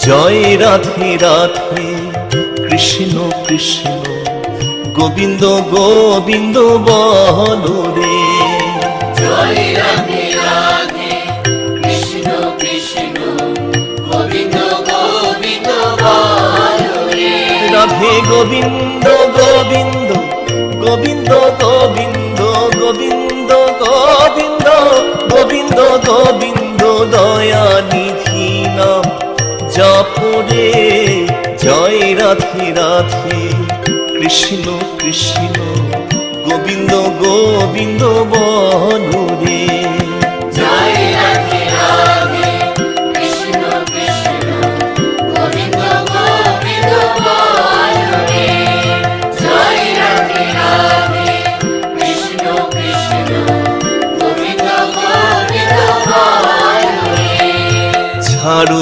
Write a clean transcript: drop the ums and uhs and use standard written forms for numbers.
জয় রাধে রাধে কৃষ্ণ কৃষ্ণ গোবিন্দ গোবিন্দ বলো রে। জয় রাধে রাধে কৃষ্ণ কৃষ্ণ গোবিন্দ গোবিন্দ বলো রে। রাধে গোবিন্দ গোবিন্দ গোবিন্দ গোবিন্দ গোবিন্দ গোবিন্দ গোবিন্দ গোবিন্দ দয়া নিধি নাম জপরে। জয় রাধে রাধে কৃষ্ণ কৃষ্ণ গোবিন্দ গোবিন্দ বলো রে। জয় রাধে রাধে কৃষ্ণ কৃষ্ণ গোবিন্দ গোবিন্দ বলো রে। জয় রাধে রাধে কৃষ্ণ কৃষ্ণ গোবিন্দ গোবিন্দ বলো রে। ছাড়ো